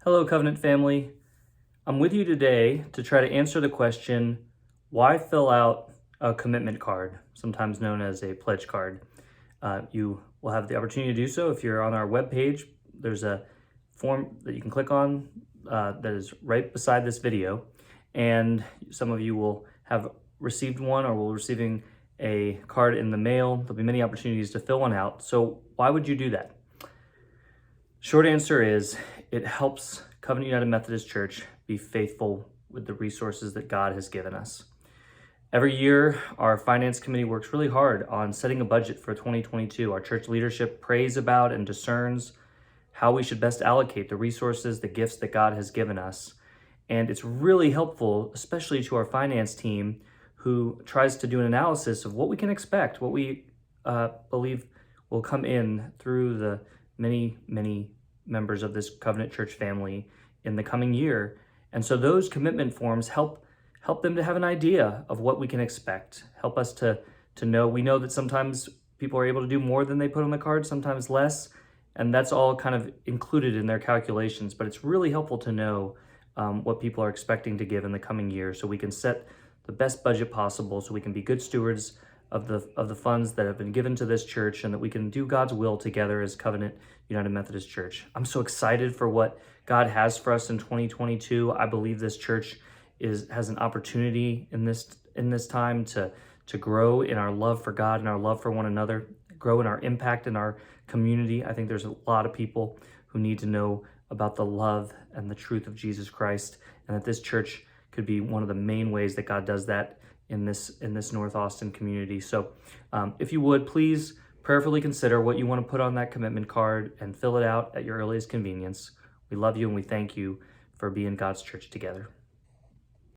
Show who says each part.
Speaker 1: Hello, Covenant family. I'm with you today to try to answer the question, why fill out a commitment card, sometimes known as a pledge card? You will have the opportunity to do so if you're on our webpage. There's a form that you can click on that is right beside this video, and some of you will have received one or will be receiving a card in the mail. There'll be many opportunities to fill one out. So why would you do that? Short answer is, it helps Covenant United Methodist Church be faithful with the resources that God has given us. Every year, our finance committee works really hard on setting a budget for 2022. Our church leadership prays about and discerns how we should best allocate the resources, the gifts that God has given us. And it's really helpful, especially to our finance team, who tries to do an analysis of what we can expect, what we believe will come in through the many members of this Covenant Church family in the coming year. And so those commitment forms help them to have an idea of what we can expect, help us to know. We know that sometimes people are able to do more than they put on the card, sometimes less, and that's all kind of included in their calculations. But it's really helpful to know what people are expecting to give in the coming year, so we can set the best budget possible, so we can be good stewards of the funds that have been given to this church, and that we can do God's will together as Covenant United Methodist Church. I'm so excited for what God has for us in 2022. I believe this church has an opportunity in this time to grow in our love for God and our love for one another, grow in our impact in our community. I think there's a lot of people who need to know about the love and the truth of Jesus Christ, and that this church could be one of the main ways that God does that in this North Austin community. So if you would, please prayerfully consider what you want to put on that commitment card and fill it out at your earliest convenience. We love you and we thank you for being God's church together.